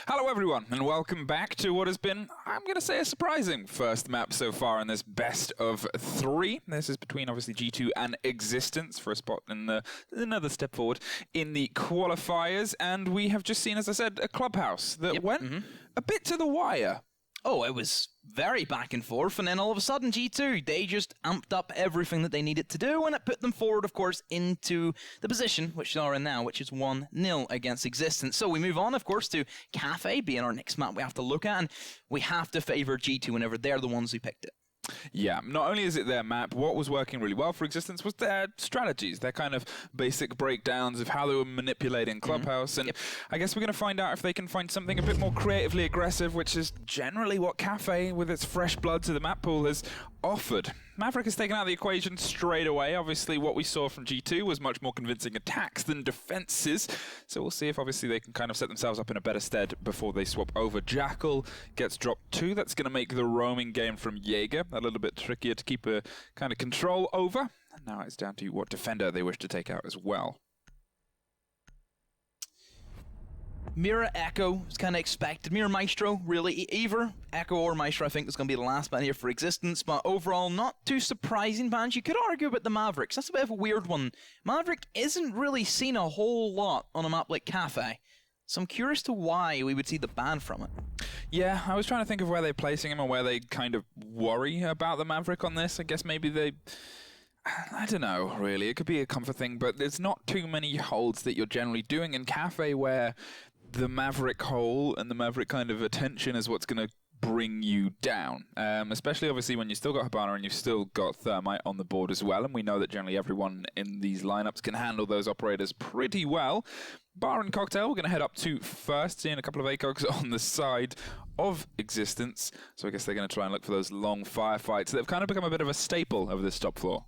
Hello everyone, and welcome back to what has been, I'm going to say, a surprising first map so far in this best of 3. This is between, obviously, G2 and Existence for a spot in another step forward in the qualifiers, and we have just seen, as I said, a clubhouse that went a bit to the wire. Oh, it was very back and forth, and then all of a sudden G2, they just amped up everything that they needed to do, and it put them forward, of course, into the position which they are in now, which is 1-0 against Existence. So we move on, of course, to Cafe being our next map we have to look at, and we have to favour G2 whenever they're the ones who picked it. Yeah, not only is it their map, what was working really well for Existence was their strategies, their kind of basic breakdowns of how they were manipulating Clubhouse, and I guess we're going to find out if they can find something a bit more creatively aggressive, which is generally what Cafe, with its fresh blood to the map pool, has offered. Maverick is taken out of the equation straight away. Obviously, what we saw from G2 was much more convincing attacks than defenses, so we'll see if obviously they can kind of set themselves up in a better stead before they swap over. Jackal gets dropped 2. That's going to make the roaming game from Jaeger a little bit trickier to keep a kind of control over. And now it's down to what defender they wish to take out as well. Mira Echo is kind of expected. Mira Maestro, really. Either Echo or Maestro, I think, is going to be the last ban here for Existence. But overall, not too surprising bans. You could argue about the Mavericks. That's a bit of a weird one. Maverick isn't really seen a whole lot on a map like Cafe. So I'm curious to why we would see the ban from it. Yeah, I was trying to think of where they're placing him or where they kind of worry about the Maverick on this. I guess maybe they... I don't know, really. It could be a comfort thing, but there's not too many holds that you're generally doing in Cafe where the Maverick hole and the Maverick kind of attention is what's going to bring you down. Especially, obviously, when you've still got Hibana and you've still got Thermite on the board as well, and we know that generally everyone in these lineups can handle those operators pretty well. Bar and Cocktail, we're going to head up to first, seeing a couple of ACOGs on the side of Existence. So I guess they're going to try and look for those long firefights that have kind of become a bit of a staple of this top floor.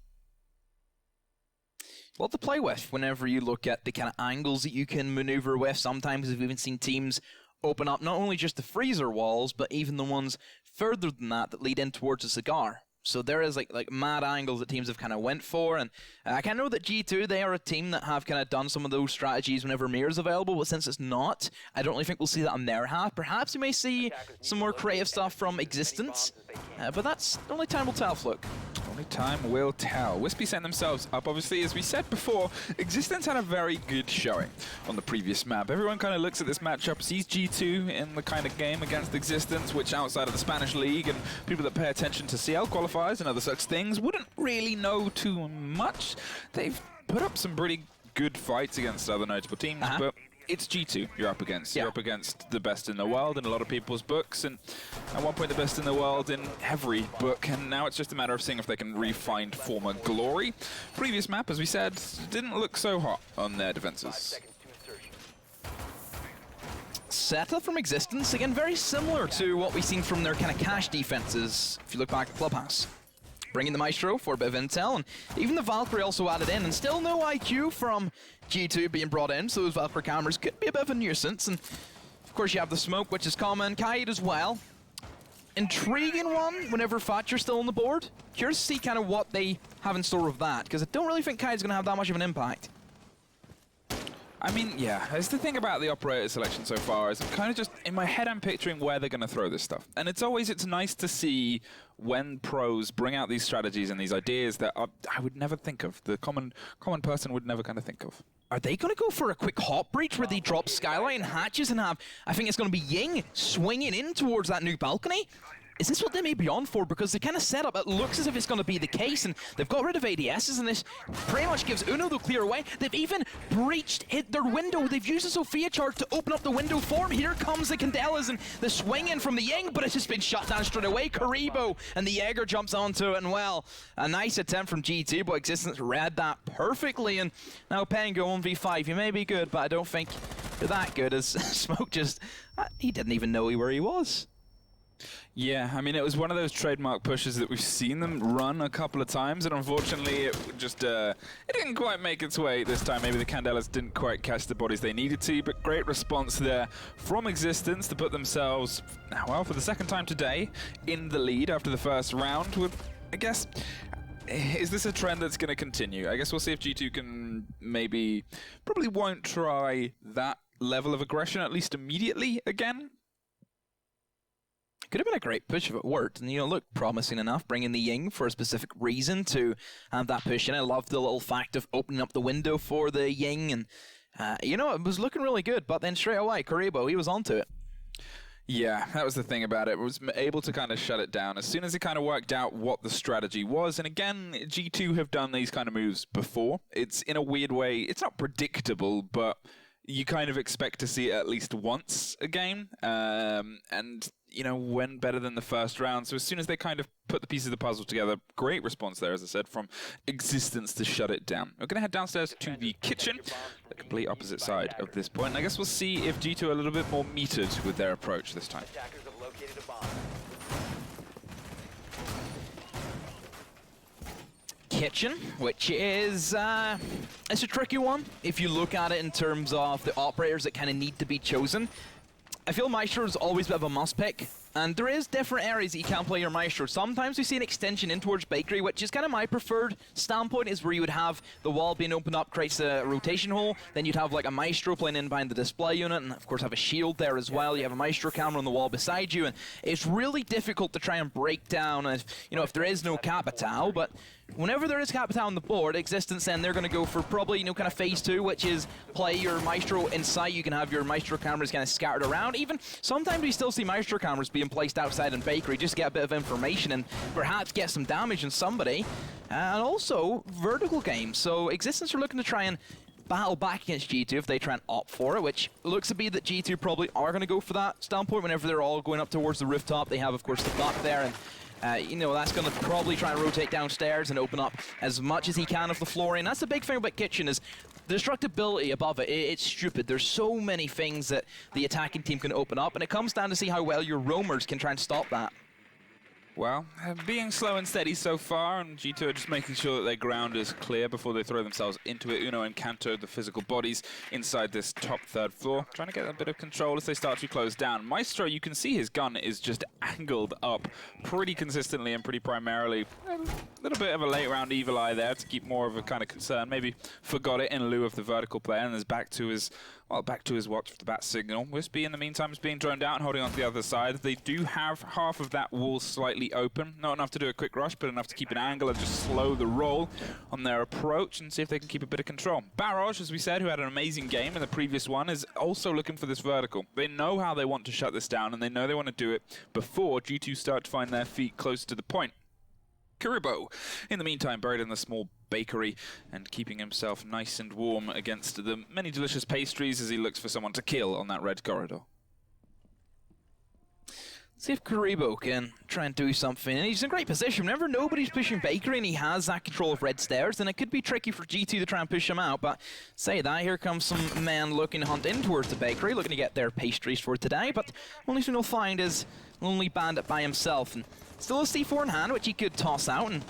A lot to play with whenever you look at the kind of angles that you can maneuver with. Sometimes we've even seen teams open up not only just the freezer walls, but even the ones further than that that lead in towards a cigar. So there is like mad angles that teams have kind of went for, and I kind of know that G2, they are a team that have kind of done some of those strategies whenever Mirror's available, but since it's not, I don't really think we'll see that on their half. Perhaps we may see some more creative stuff from Existence, but that's only time will tell, Fluke. Only time will tell. Wispy sent themselves up, obviously, as we said before. Existence had a very good showing on the previous map. Everyone kind of looks at this matchup, sees G2 in the kind of game against Existence, which outside of the Spanish League and people that pay attention to CL qualifiers and other such things wouldn't really know too much. They've put up some pretty good fights against other notable teams, but it's G2 you're up against. You're up against the best in the world in a lot of people's books, and at one point the best in the world in every book, and now it's just a matter of seeing if they can re-find former glory. Previous map, as we said, didn't look so hot on their defenses. Setup from Existence, again, very similar to what we've seen from their kind of cash defenses, if you look back at Clubhouse. Bringing the Maestro for a bit of intel, and even the Valkyrie also added in, and still no IQ from G2 being brought in, so those Valkyrie cameras could be a bit of a nuisance. And of course you have the smoke, which is common, Kaid as well. Intriguing one whenever Thatcher's still on the board. Curious to see kind of what they have in store with that, because I don't really think Kaid's going to have that much of an impact. I mean, yeah, that's the thing about the operator selection so far, is I'm kind of just, in my head, I'm picturing where they're going to throw this stuff. And it's nice to see when pros bring out these strategies and these ideas that I would never think of, the common person would never kind of think of. Are they going to go for a quick hot breach where they drop Skylight and hatches and have, I think it's going to be Ying swinging in towards that new balcony? Is this what they may be on for? Because they kind of set up, it looks as if it's going to be the case, and they've got rid of ADSs, and this pretty much gives Uno the clear away. They've even hit their window. They've used the Sophia chart to open up the window for him. Here comes the Candelas and the swing in from the Ying, but it's just been shut down straight away. Karibo and the Jaeger jumps onto it, and well, a nice attempt from G2, but Existence read that perfectly, and now Pengo 1v5. You may be good, but I don't think you're that good, as Smoke just, he didn't even know where he was. Yeah, I mean, it was one of those trademark pushes that we've seen them run a couple of times, and unfortunately it just, it didn't quite make its way this time. Maybe the Candelas didn't quite catch the bodies they needed to, but great response there from Existence to put themselves, well, for the second time today, in the lead after the first round. With, I guess, is this a trend that's going to continue? I guess we'll see if G2 can probably won't try that level of aggression, at least immediately, again. Could have been a great push if it worked, and looked promising enough, bringing the Ying for a specific reason to have that push in. I love the little fact of opening up the window for the Ying, and it was looking really good, but then straight away, Karibo, he was onto it. Yeah, that was the thing about it. Was able to kind of shut it down as soon as it kind of worked out what the strategy was. And again, G2 have done these kind of moves before. It's in a weird way, it's not predictable, but you kind of expect to see it at least once a game. And went better than the first round. So as soon as they kind of put the pieces of the puzzle together, great response there, as I said, from Existence to shut it down. We're going to head downstairs to the kitchen, the complete opposite side of this point. And I guess we'll see if G2 are a little bit more metered with their approach this time. Kitchen, which is it's a tricky one if you look at it in terms of the operators that kind of need to be chosen. I feel Maestro is always a bit of a must pick, and there is different areas that you can play your Maestro. Sometimes we see an extension in towards Bakery, which is kind of my preferred standpoint, is where you would have the wall being opened up, creates a rotation hole, then you'd have like a Maestro playing in behind the display unit, and of course have a shield there as well. You have a Maestro camera on the wall beside you, and it's really difficult to try and break down, if there is no Capital, but whenever there is Capital on the board, Existence, then they're going to go for probably, kind of phase 2, which is play your Maestro inside. You can have your Maestro cameras kind of scattered around. Even sometimes we still see Maestro cameras being placed outside in Bakery just to get a bit of information and perhaps get some damage on somebody. And also, vertical games. So Existence are looking to try and battle back against G2 if they try and opt for it, which looks to be that G2 probably are going to go for that standpoint whenever they're all going up towards the rooftop. They have, of course, the buck there, and that's going to probably try and rotate downstairs and open up as much as he can of the floor. And that's the big thing about Kitchen, is the destructibility above it. It's stupid. There's so many things that the attacking team can open up, and it comes down to see how well your roamers can try and stop that. Well, being slow and steady so far, and G2 are just making sure that their ground is clear before they throw themselves into it. Uno and Kanto, the physical bodies inside this top third floor, trying to get a bit of control as they start to close down. Maestro, you can see his gun is just angled up pretty consistently and pretty primarily. A little bit of a late round evil eye there to keep more of a kind of concern. Maybe forgot it in lieu of the vertical player, and is back to his watch for the bat signal. Wispy, in the meantime, is being droned out and holding on to the other side. They do have half of that wall slightly open. Not enough to do a quick rush, but enough to keep an angle and just slow the roll on their approach and see if they can keep a bit of control. Barrage, as we said, who had an amazing game in the previous one, is also looking for this vertical. They know how they want to shut this down, and they know they want to do it before G2 start to find their feet close to the point. Kuriboh, in the meantime, buried in the small bakery and keeping himself nice and warm against the many delicious pastries as he looks for someone to kill on that red corridor. See if Kuriboh can try and do something. And he's in a great position. Whenever nobody's pushing bakery and he has that control of red stairs, then it could be tricky for G2 to try and push him out. But say that, here comes some men looking to hunt in towards the bakery, looking to get their pastries for today. But only thing they'll find is Lonely Bandit by himself. And still a C4 in hand, which he could toss out and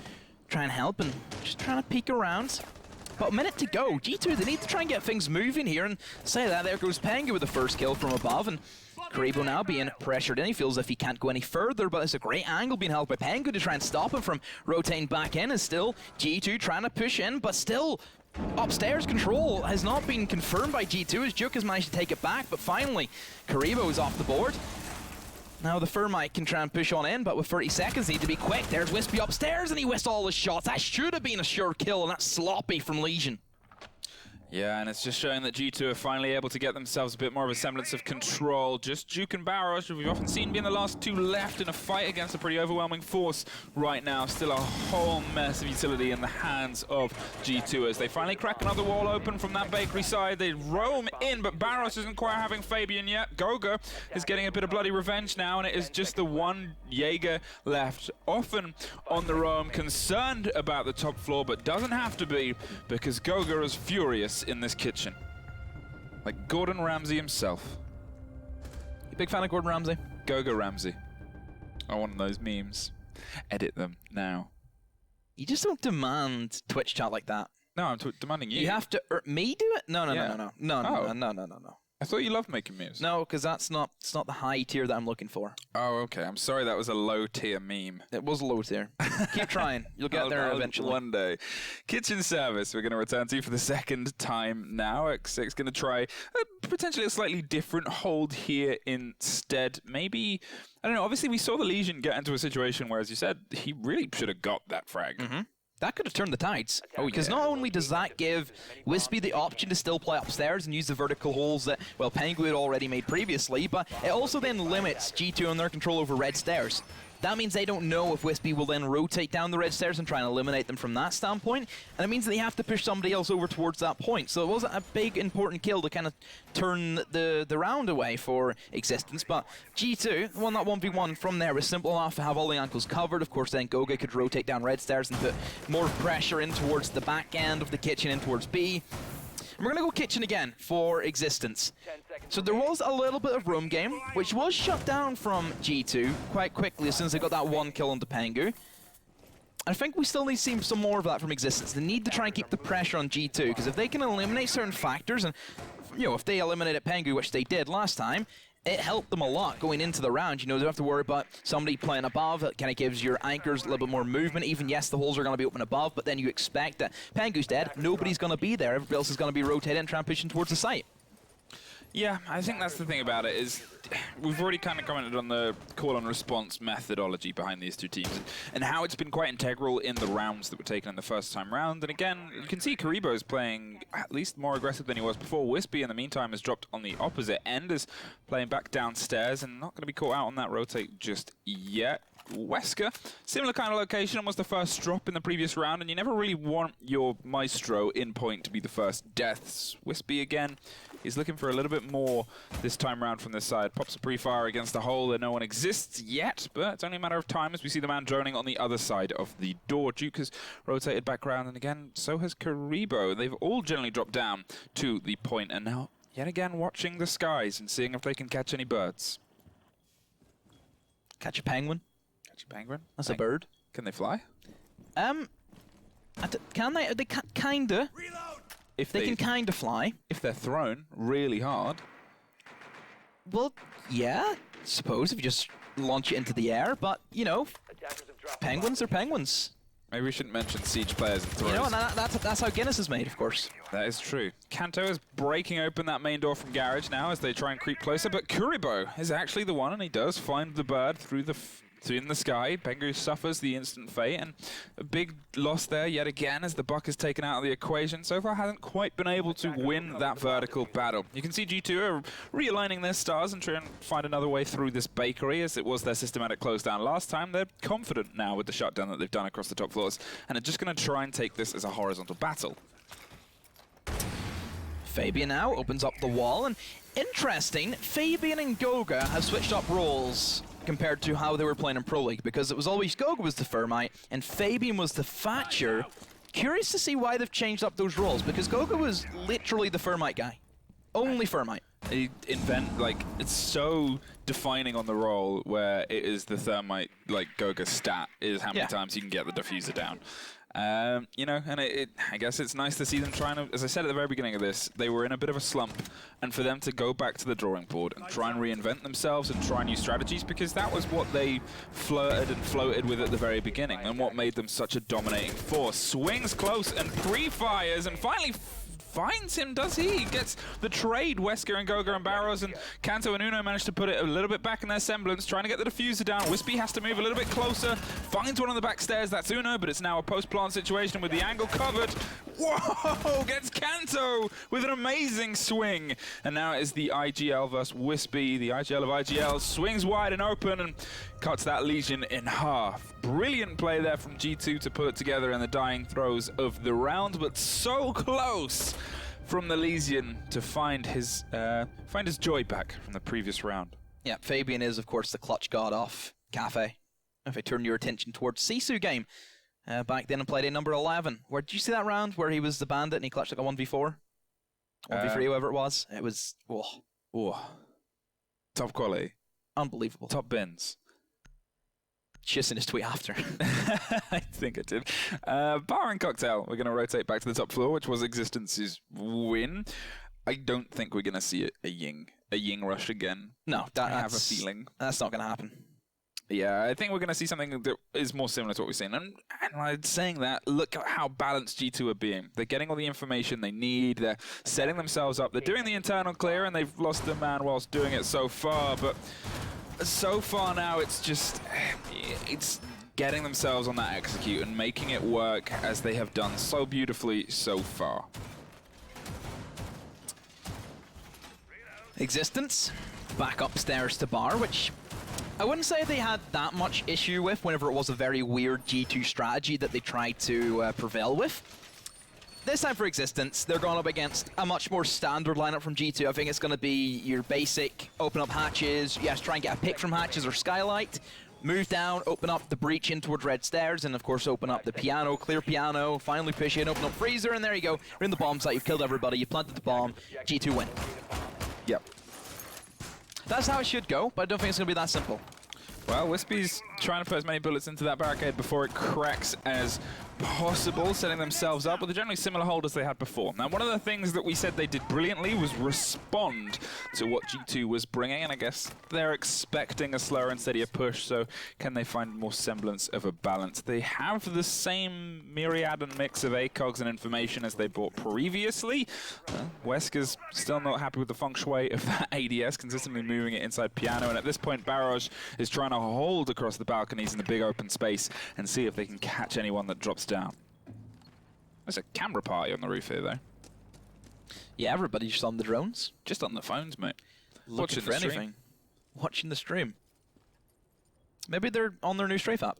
try and help, and just trying to peek around. But a minute to go. G2, they need to try and get things moving here, and say that, there goes Pengu with the first kill from above, and Kuriboh now being pressured in. He feels as if he can't go any further, but it's a great angle being held by Pengu to try and stop him from rotating back in, and still G2 trying to push in, but still upstairs control has not been confirmed by G2 as Juke has managed to take it back, but finally Kuriboh is off the board. Now the Thermite can try and push on in, but with 30 seconds need to be quick. There's Wispy upstairs and he whiffed all his shots. That should have been a sure kill, and that's sloppy from Legion. Yeah, and it's just showing that G2 are finally able to get themselves a bit more of a semblance of control. Just Juke and Barrage, who we've often seen being the last two left in a fight against a pretty overwhelming force right now. Still a whole mess of utility in the hands of G2 as they finally crack another wall open from that bakery side. They roam in, but Barrage isn't quite having Fabian yet. Goga is getting a bit of bloody revenge now, and it is just the one Jaeger left. Often on the roam, concerned about the top floor, but doesn't have to be, because Goga is furious in this kitchen. Like Gordon Ramsay himself. You big fan of Gordon Ramsay? Goga Ramsay. I want those memes. Edit them now. You just don't demand Twitch chat like that. No, I'm demanding you. You have to me do it? No. I thought you loved making memes. No, because it's not the high tier that I'm looking for. Oh, okay. I'm sorry that was a low tier meme. It was a low tier. Keep trying. You'll get there eventually. One day. Kitchen service we're going to return to for the second time now. X6 going to try potentially a slightly different hold here instead. Maybe, I don't know, obviously we saw the Legion get into a situation where, as you said, he really should have got that frag. Mm-hmm. That could have turned the tides. Because not only does that give Wispy the option to still play upstairs and use the vertical holes that, well, Pengu had already made previously, but it also then limits G2 and their control over red stairs. That means they don't know if Wispy will then rotate down the red stairs and try and eliminate them from that standpoint, and it means that they have to push somebody else over towards that point. So it wasn't a big, important kill to kind of turn the round away for Existence, but G2 won that 1v1 from there. Was simple enough to have all the ankles covered. Of course, then Goga could rotate down red stairs and put more pressure in towards the back end of the kitchen, in towards B. And we're going to go kitchen again for Existence. So there was a little bit of room game, which was shut down from G2 quite quickly as soon as they got that one kill onto Pengu. I think we still need to see some more of that from Existence. They need to try and keep the pressure on G2, because if they can eliminate certain factors, and if they eliminated Pengu, which they did last time, it helped them a lot going into the round. They don't have to worry about somebody playing above. It kind of gives your anchors a little bit more movement. Even, yes, the holes are going to be open above, but then you expect that Pengu's dead, nobody's going to be there. Everybody else is going to be rotating and trying to push towards the site. Yeah, I think that's the thing about it is we've already kind of commented on the call and response methodology behind these two teams and how it's been quite integral in the rounds that were taken in the first time round. And again, you can see Kuriboh is playing at least more aggressive than he was before. Wispy, in the meantime, has dropped on the opposite end, is playing back downstairs and not going to be caught out on that rotate just yet. Wesker, similar kind of location, and was the first drop in the previous round, and you never really want your Maestro in point to be the first deaths. Wispy again is looking for a little bit more this time round from this side. Pops a pre-fire against the hole where no one exists yet, but it's only a matter of time as we see the man droning on the other side of the door. Duke has rotated back around, and again, so has Kuriboh. They've all generally dropped down to the point, and now, yet again, watching the skies and seeing if they can catch any birds. Catch a penguin? Penguin? That's a bird. Can they fly? Can they? They kinda. If They can kinda fly. If they're thrown really hard. Well, yeah, suppose if you just launch it into the air, but, you know, penguins are penguins. Maybe we shouldn't mention siege players and throws. You know, and that's how Guinness is made, of course. That is true. Kanto is breaking open that main door from Garage now as they try and creep closer, but Kuribo is actually the one, and he does find the bird through the in the sky. Pengu suffers the instant fate, and a big loss there yet again as the buck is taken out of the equation. So far hasn't quite been able to win that vertical battle. You can see G2 are realigning their stars and trying to find another way through this bakery, as it was their systematic close down last time. They're confident now with the shutdown that they've done across the top floors, and are just going to try and take this as a horizontal battle. Fabian now opens up the wall, and interesting, Fabian and Goga have switched up roles compared to how they were playing in Pro League, because it was always Goga was the Thermite and Fabian was the Thatcher. Curious to see why they've changed up those roles, because Goga was literally the Thermite guy. Only Thermite. They invent, like, it's so defining on the role where it is the Thermite, like, Goga stat is how many times you can get the diffuser down. You know, and I guess it's nice to see them trying to, as I said at the very beginning of this, they were in a bit of a slump, and for them to go back to the drawing board and try and reinvent themselves and try new strategies, because that was what they flirted and floated with at the very beginning, and what made them such a dominating force. Swings close and pre-fires, and finally finds him, does he? Gets the trade. Wesker and Goga and Barrows, and Kanto and Uno managed to put it a little bit back in their semblance, trying to get the diffuser down. Wispy has to move a little bit closer, finds one on the back stairs. That's Uno, but it's now a post-plant situation with the angle covered. Whoa! Gets Kanto with an amazing swing. And now it is the IGL versus Wispy. The IGL of IGL swings wide and open and cuts that Legion in half. Brilliant play there from G2 to put it together in the dying throes of the round, but so close from the Legion to find his joy back from the previous round. Yeah, Fabian is, of course, the clutch god of Cafe. If I turn your attention towards Sisu game, back then and played in number 11. Where did you see that round where he was the bandit and he clutched like a 1v4? 1v3, whoever it was. It was, Top quality. Unbelievable. Top bins. Just in his tweet after. I think I did. Bar and Cocktail, we're going to rotate back to the top floor, which was Existence's win. I don't think we're going to see a Ying rush again. No, I have a feeling. That's not going to happen. Yeah, I think we're going to see something that is more similar to what we've seen. And saying that, look at how balanced G2 are being. They're getting all the information they need. They're setting themselves up. They're doing the internal clear, and they've lost a man whilst doing it so far. But so far now, it's getting themselves on that execute and making it work as they have done so beautifully so far. Existence, back upstairs to Bar, which I wouldn't say they had that much issue with whenever it was a very weird G2 strategy that they tried to prevail with. This time for Existence, they're going up against a much more standard lineup from G2. I think it's going to be your basic open up hatches, yes, try and get a pick from hatches or skylight, move down, open up the breach in towards red stairs, and of course open up the piano, clear piano, finally push in, open up freezer, and there you go. You're in the bomb site, you've killed everybody, you planted the bomb, G2 win. Yep. That's how it should go, but I don't think it's going to be that simple. Well, Wispy's trying to put as many bullets into that barricade before it cracks as possible, setting themselves up with a generally similar hold as they had before. Now, one of the things that we said they did brilliantly was respond to what G2 was bringing, and I guess they're expecting a slower and steadier push, so can they find more semblance of a balance? They have the same myriad and mix of ACOGs and information as they bought previously. Wesker's still not happy with the feng shui of that ADS, consistently moving it inside piano, and at this point, Barrage is trying to hold across the balconies in the big open space and see if they can catch anyone that drops down. There's a camera party on the roof here, though. Yeah, everybody's just on the drones. Just on the phones, mate. Looking for anything. Watching the stream. Maybe they're on their new Strafe app.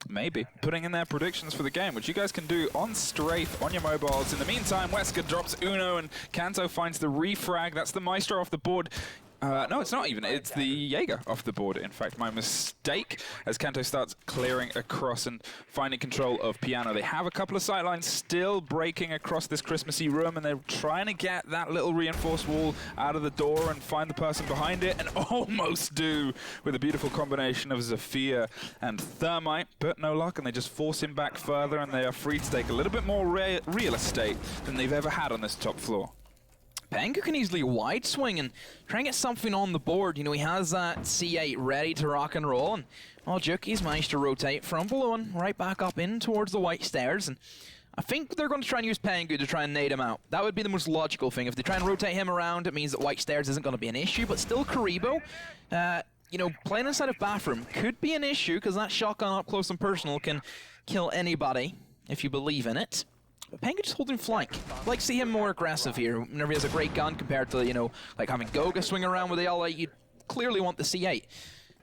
Maybe. Putting in their predictions for the game, which you guys can do on Strafe, on your mobiles. In the meantime, Wesker drops Uno, and Kanto finds the refrag. That's the Maestro off the board. No, it's not even. It's the Jaeger off the board. In fact, my mistake as Kanto starts clearing across and finding control of Piano. They have a couple of sightlines still breaking across this Christmassy room, and they're trying to get that little reinforced wall out of the door and find the person behind it, and almost do with a beautiful combination of Sapphire and Thermite, but no luck, and they just force him back further, and they are free to take a little bit more real estate than they've ever had on this top floor. Pengu can easily wide swing and try and get something on the board. You know, he has that C8 ready to rock and roll, and well, Juki's managed to rotate from below and right back up in towards the white stairs, and I think they're going to try and use Pengu to try and nade him out. That would be the most logical thing. If they try and rotate him around, it means that white stairs isn't going to be an issue, but still Karibo, you know, playing inside of bathroom could be an issue because that shotgun up close and personal can kill anybody if you believe in it. But Pengu just holding flank. I'd like to see him more aggressive here whenever he has a great gun compared to, you know, like having Goga swing around with the L8. You clearly want the C8.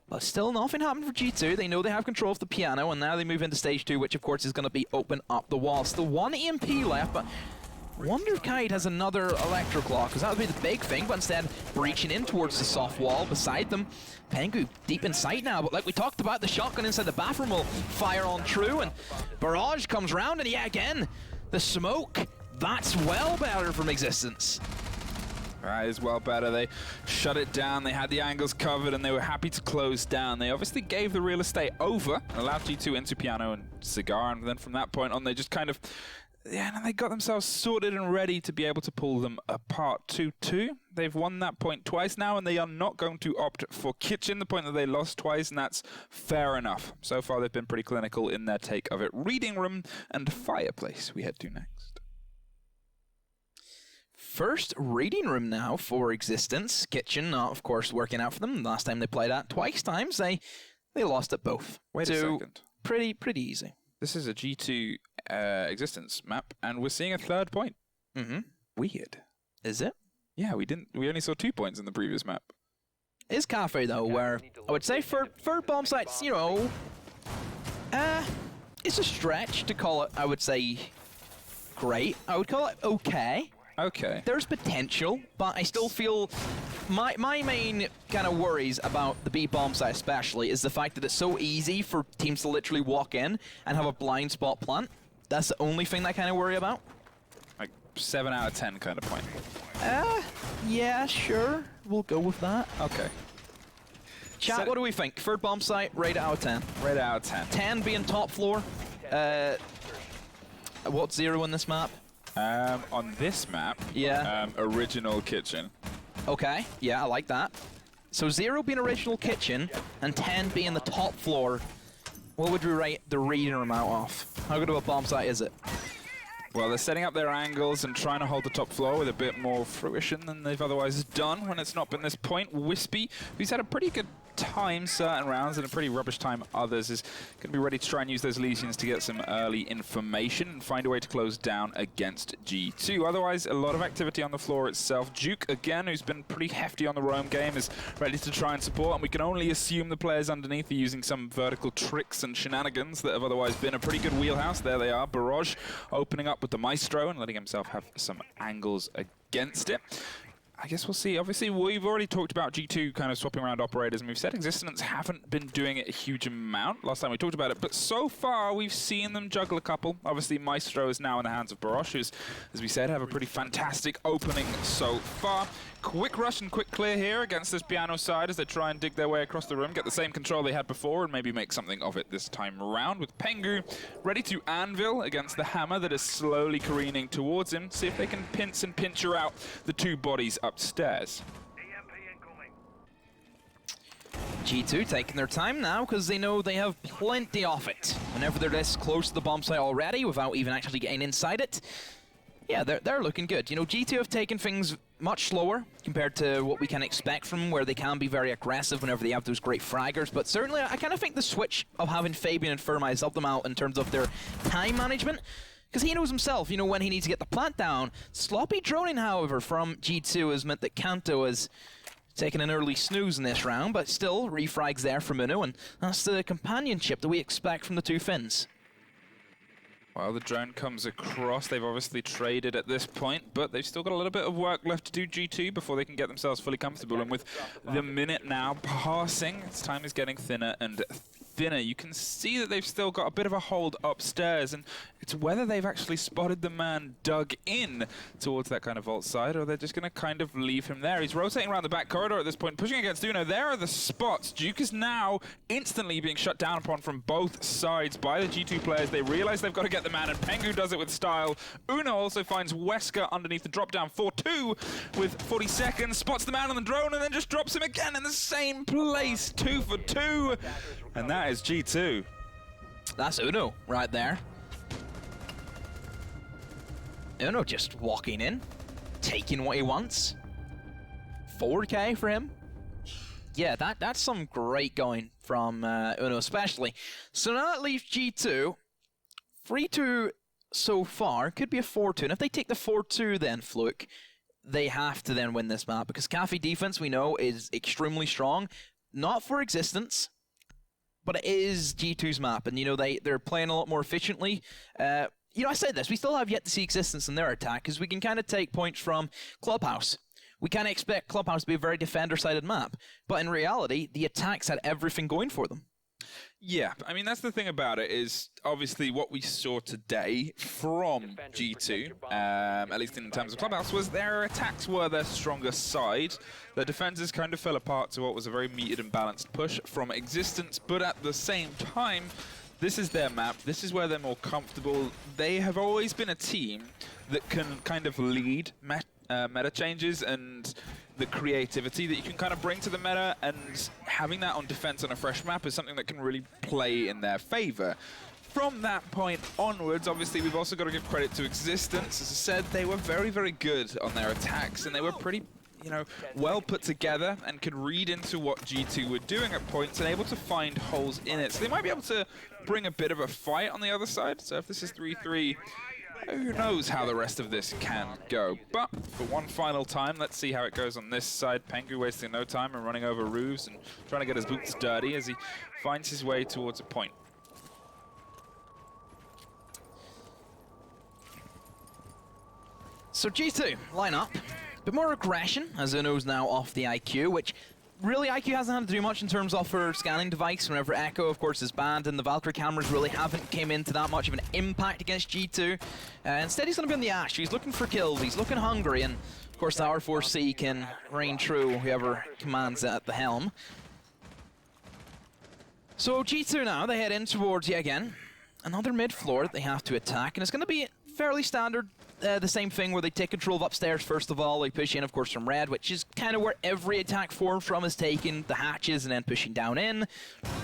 But still nothing happened for G2. They know they have control of the piano, and now they move into stage 2, which of course is going to be open up the wall. Still one EMP left, but I wonder if Kaid has another electro claw, because that would be the big thing, but instead breaching in towards the soft wall beside them. Pengu deep in sight now, but like we talked about, the shotgun inside the bathroom will fire on true, and Barrage comes round, and yet again, the smoke, that's well better from Existence. That is well better. They shut it down, they had the angles covered, and they were happy to close down. They obviously gave the real estate over, allowed G2 into Piano and Cigar, and then from that point on, they just kind of, yeah, they got themselves sorted and ready to be able to pull them apart 2-2. They've won that point twice now, and they are not going to opt for Kitchen, the point that they lost twice, and that's fair enough. So far, they've been pretty clinical in their take of it. Reading Room and Fireplace we head to next. First reading room now for Existence. Kitchen, not of course working out for them. Last time they played at twice times, they lost at both. Wait a second. Pretty easy. This is a G2 Existence map, and we're seeing a third point. Mm-hmm. Weird. Is it? Yeah, we only saw 2 points in the previous map. Is Cafe though, where I would say third bomb sites, you know, it's a stretch to call it, I would say, great. I would call it okay. Okay. There's potential, but I still feel my main kind of worries about the B bomb site especially is the fact that it's so easy for teams to literally walk in and have a blind spot plant. That's the only thing that I kind of worry about. Like 7 out of 10 kind of point. Yeah, sure. We'll go with that. Okay. Chat, what do we think? Third bomb site, rate out of 10. Rate out of 10. 10 being top floor. What's 0 in this map? On this map, yeah. Original Kitchen. Okay, yeah, I like that. So 0 being original kitchen, and 10 being the top floor. What would we rate the reading room out of? How good of a bomb site is it? Well, they're setting up their angles and trying to hold the top floor with a bit more fruition than they've otherwise done when it's not been this point. Wispy, who's had a pretty good time certain rounds and a pretty rubbish time others, is going to be ready to try and use those lesions to get some early information and find a way to close down against G2. Otherwise, a lot of activity on the floor itself. Duke, again, who's been pretty hefty on the roam game, is ready to try and support, and we can only assume the players underneath are using some vertical tricks and shenanigans that have otherwise been a pretty good wheelhouse. There they are. Barrage opening up with the Maestro and letting himself have some angles against it. I guess we'll see. Obviously, we've already talked about G2 kind of swapping around operators, and we've said Existence haven't been doing it a huge amount. Last time we talked about it, but so far we've seen them juggle a couple. Obviously, Maestro is now in the hands of Barrage, who's, as we said, have a pretty fantastic opening so far. Quick rush and quick clear here against this Piano side as they try and dig their way across the room, get the same control they had before, and maybe make something of it this time around, with Pengu ready to anvil against the hammer that is slowly careening towards him. See if they can pinch and pincher out the two bodies upstairs. G2 taking their time now because they know they have plenty of it. Whenever they're this close to the bomb site already without even actually getting inside it, yeah, they're looking good. You know, G2 have taken things much slower compared to what we can expect from them, where they can be very aggressive whenever they have those great fraggers. But certainly, I kind of think the switch of having Fabian and Firma has helped them out in terms of their time management, because he knows himself, you know, when he needs to get the plant down. Sloppy droning, however, from G2 has meant that Kanto has taken an early snooze in this round, but still, refrags there from Uno, and that's the companionship that we expect from the two Finns. Well, the drone comes across. They've obviously traded at this point, but they've still got a little bit of work left to do G2 before they can get themselves fully comfortable. And with the minute now passing, its time is getting thinner and thinner. You can see that they've still got a bit of a hold upstairs, and it's whether they've actually spotted the man dug in towards that kind of vault side, or they're just going to kind of leave him there. He's rotating around the back corridor at this point, pushing against Uno. There are the spots. Duke is now instantly being shut down upon from both sides by the G2 players. They realize they've got to get the man, and Pengu does it with style. Uno also finds Wesker underneath the drop down 4-2 with 40 seconds, spots the man on the drone, and then just drops him again in the same place. 2 for 2. And that is G2. That's Uno right there. Uno just walking in, taking what he wants. 4K for him. Yeah, that's some great going from Uno especially. So now that leaves G2. 3-2 so far, could be a 4-2. And if they take the 4-2 then, Fluke, they have to then win this map. Because Cafe defense, we know, is extremely strong. Not for Existence, but it is G2's map, and you know they're playing a lot more efficiently. You know, I said this, we still have yet to see Existence in their attack, because we can kind of take points from Clubhouse. We kind of expect Clubhouse to be a very defender-sided map, but in reality, the attacks had everything going for them. Yeah, I mean, that's the thing about it, is obviously what we saw today from G2, at least in terms of Clubhouse, was their attacks were their stronger side. Their defenses kind of fell apart to what was a very metered and balanced push from Existence, but at the same time, this is their map, this is where they're more comfortable. They have always been a team that can kind of lead meta changes and the creativity that you can kind of bring to the meta, and having that on defense on a fresh map is something that can really play in their favor. From that point onwards, obviously, we've also got to give credit to Existence. As I said, they were very, very good on their attacks, and they were pretty, you know, well put together and could read into what G2 were doing at points and able to find holes in it. So they might be able to bring a bit of a fight on the other side. So if this is 3-3, who knows how the rest of this can go. But for one final time, let's see how it goes on this side. Pengu wasting no time and running over roofs and trying to get his boots dirty as he finds his way towards a point. So G2, line up. A bit more aggression, as Uno's now off the IQ, which really IQ hasn't had to do much in terms of her scanning device whenever Echo, of course, is banned, and the Valkyrie cameras really haven't came into that much of an impact against G2. Instead, he's going to be on the Ash. He's looking for kills, he's looking hungry, and of course the R4C can reign true whoever commands it at the helm. So G2 now, they head in towards, yet again, another mid-floor that they have to attack, and it's going to be fairly standard. The same thing where they take control of upstairs first of all. They push in, of course, from red, which is kind of where every attack form from is taken, the hatches, and then pushing down in.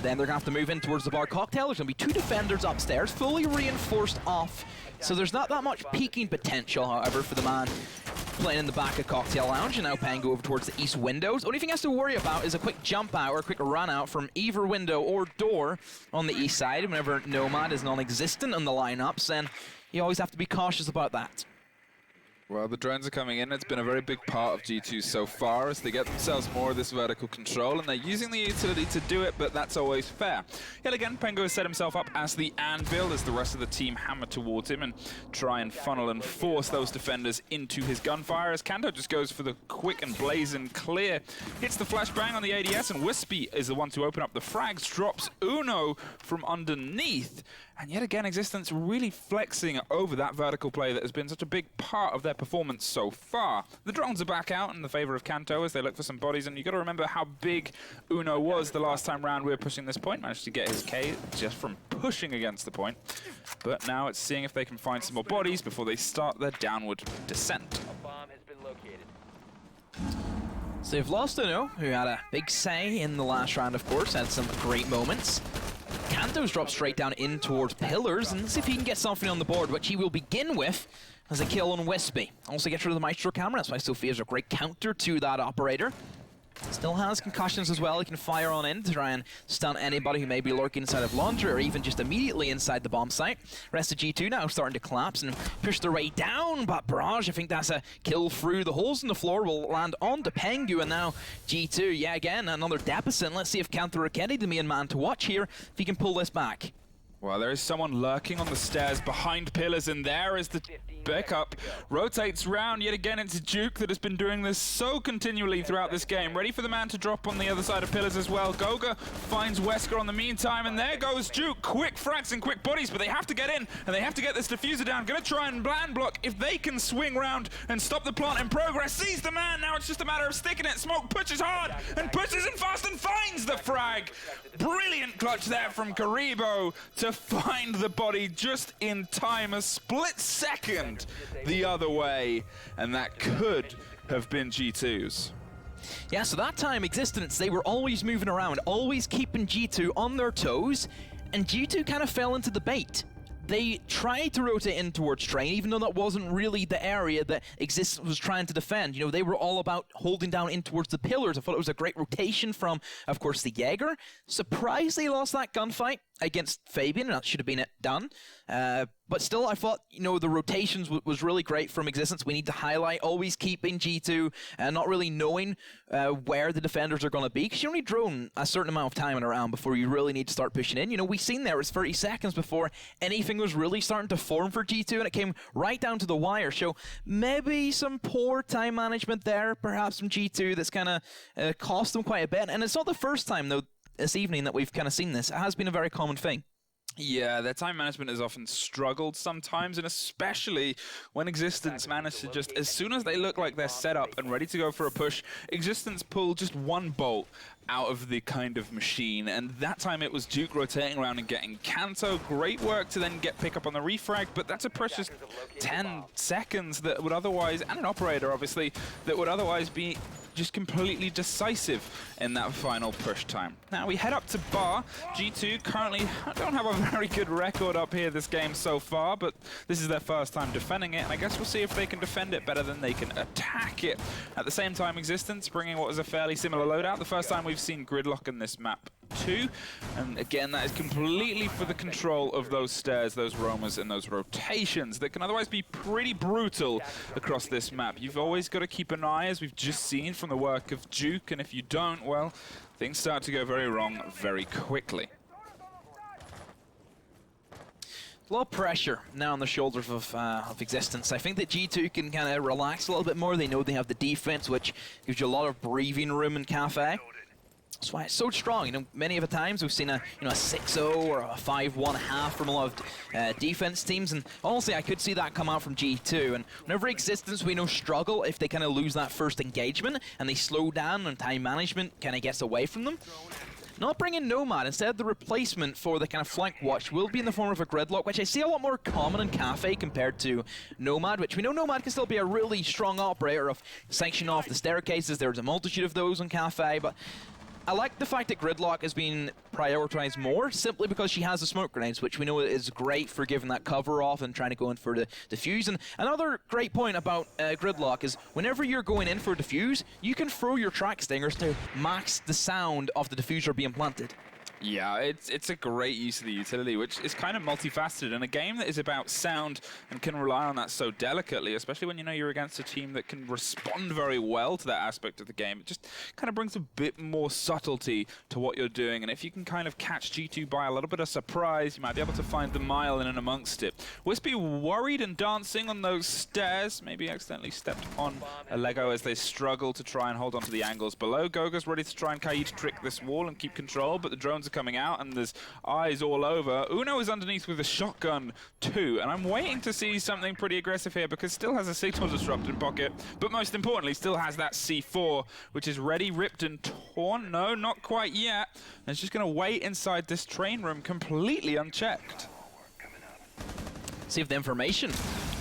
Then they're going to have to move in towards the bar cocktail. There's going to be 2 defenders upstairs, fully reinforced off. So there's not that much peeking potential, however, for the man playing in the back of Cocktail Lounge, and now Pengu over towards the east windows. Only thing he has to worry about is a quick jump out or a quick run out from either window or door on the east side. Whenever Nomad is non-existent in the lineups, then you always have to be cautious about that. Well, the drones are coming in. It's been a very big part of G2 so far as they get themselves more of this vertical control, and they're using the utility to do it, but that's always fair. Yet again, Pengu has set himself up as the anvil as the rest of the team hammer towards him and try and funnel and force those defenders into his gunfire, as Kanto just goes for the quick and blazing clear. Hits the flashbang on the ADS, and Wispy is the one to open up the frags, drops Uno from underneath. And yet again, Existence really flexing over that vertical play that has been such a big part of their performance so far. The drones are back out in the favor of Kanto as they look for some bodies, and you've got to remember how big Uno was the last time round we were pushing this point. Managed to get his K just from pushing against the point. But now it's seeing if they can find some more bodies before they start their downward descent. A bomb has been located. So they've lost Uno, who had a big say in the last round, of course, had some great moments. Kanto's dropped straight down in towards pillars, and see if he can get something on the board, which he will begin with as a kill on Wispy. Also gets rid of the Maestro camera, that's why Sophia's a great counter to that operator. Still has concussions as well. He can fire on in to try and stun anybody who may be lurking inside of laundry or even just immediately inside the bomb site. Rest of G2 now starting to collapse and push their way down, but Barrage, I think that's a kill through the holes in the floor, will land on to Pengu, and now G2, yeah, again, another deficit. Let's see if Kanto Rakedi, the main man to watch here, if he can pull this back. Well, there is someone lurking on the stairs behind pillars, and there is the backup. Rotates round yet again. It's Duke that has been doing this so continually throughout this game. Ready for the man to drop on the other side of pillars as well. Goga finds Wesker on the meantime, and there goes Duke. Quick frags and quick bodies, but they have to get in, and they have to get this diffuser down. Gonna try and blind block. If they can swing round and stop the plant in progress, sees the man. Now it's just a matter of sticking it. Smoke pushes hard and pushes in fast and finds the frag. Brilliant clutch there from Karibo to find the body just in time, a split second the other way, and that could have been G2's. Yeah, so that time, Existence, they were always moving around, always keeping G2 on their toes, and G2 kind of fell into the bait. They tried to rotate in towards Train, even though that wasn't really the area that Existence was trying to defend. You know, they were all about holding down in towards the pillars. I thought it was a great rotation from, of course, the Jaeger. Surprised they lost that gunfight against Fabian, and that should have been it done. But still, I thought, you know, the rotations was really great from Existence. We need to highlight always keeping G2 and not really knowing where the defenders are going to be, because you only drone a certain amount of time in a round before you really need to start pushing in. You know, we've seen there was 30 seconds before anything was really starting to form for G2, and it came right down to the wire. So maybe some poor time management there, perhaps from G2, that's kind of cost them quite a bit. And it's not the first time, though, this evening that we've kind of seen this. It has been a very common thing. Yeah, their time management has often struggled sometimes, and especially when Existence managed to just, as soon as they look like they're set up and ready to go for a push, Existence pull just one bolt out of the kind of machine, and that time it was Duke rotating around and getting Kanto. Great work to then get pick up on the refrag, but that's a precious 10 seconds that would otherwise, and an operator obviously, that would otherwise be just completely decisive in that final push time. Now we head up to Bar. G2 currently don't have a very good record up here this game so far, but this is their first time defending it, and I guess we'll see if they can defend it better than they can attack it. At the same time, Existence bringing what was a fairly similar loadout. The first time we've seen gridlock in this map too, and again that is completely for the control of those stairs, those roamers, and those rotations that can otherwise be pretty brutal across this map. You've always got to keep an eye, as we've just seen from the work of Duke, and if you don't, well, things start to go very wrong very quickly. A lot of pressure now on the shoulders of Existence. I think that G2 can kind of relax a little bit more. They know they have the defense, which gives you a lot of breathing room in Cafe. That's why it's so strong. You know, many of the times we've seen a 6-0 or a 5-1 half from a lot of defense teams, and honestly, I could see that come out from G2. And whenever Existence, we know, struggle if they kind of lose that first engagement and they slow down and time management kind of gets away from them. Not bringing Nomad, instead the replacement for the kind of flank watch will be in the form of a gridlock, which I see a lot more common in Cafe compared to Nomad, which we know Nomad can still be a really strong operator of sanctioning off the staircases. There's a multitude of those on Cafe, but I like the fact that Gridlock has been prioritized more, simply because she has the smoke grenades, which we know is great for giving that cover off and trying to go in for the defuse. And another great point about Gridlock is whenever you're going in for a defuse, you can throw your track stingers to max the sound of the diffuser being planted. Yeah, it's a great use of the utility, which is kind of multifaceted. In a game that is about sound and can rely on that so delicately, especially when you know you're against a team that can respond very well to that aspect of the game, it just kind of brings a bit more subtlety to what you're doing. And if you can kind of catch G2 by a little bit of surprise, you might be able to find the mile in and amongst it. Wispy worried and dancing on those stairs, maybe accidentally stepped on a Lego as they struggle to try and hold on to the angles below. Goga's ready to try and Kaid trick this wall and keep control, but the drones are coming out and there's eyes all over. Uno is underneath with a shotgun too, and I'm waiting to see something pretty aggressive here because still has a signal disrupt in pocket, but most importantly still has that C4, which is ready, ripped and torn. No, not quite yet. And it's just going to wait inside this train room completely unchecked. See if the information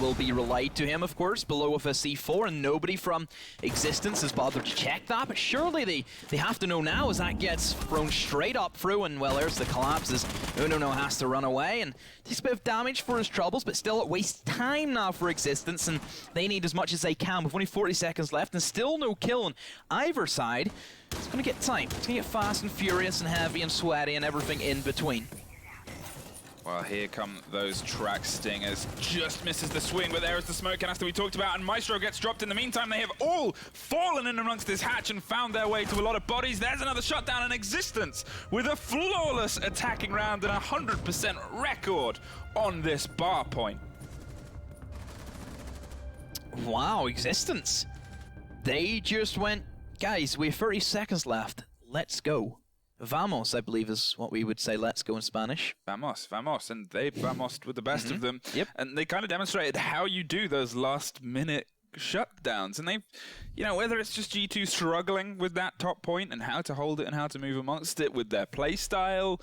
will be relayed to him, of course, below with a C4, and nobody from Existence has bothered to check that, but surely they have to know now as that gets thrown straight up through, and well, there's the collapses. Uno now has to run away, and takes a bit of damage for his troubles, but still it wastes time now for Existence, and they need as much as they can with only 40 seconds left, and still no kill on either side. It's gonna get time. It's gonna get fast and furious and heavy and sweaty and everything in between. Well, here come those track stingers. Just misses the swing, but there is the smoke canister we talked about, and Maestro gets dropped. In the meantime, they have all fallen in amongst this hatch and found their way to a lot of bodies. There's another shutdown in existence with a flawless attacking round and 100% record on this bar point. Wow, existence. They just went, guys, we have 30 seconds left. Let's go. Vamos, I believe, is what we would say let's go in Spanish. Vamos, vamos, and they vamos with the best of them. Yep. And they kind of demonstrated how you do those last-minute shutdowns. And they've, you know, whether it's just G2 struggling with that top point and how to hold it and how to move amongst it with their play style,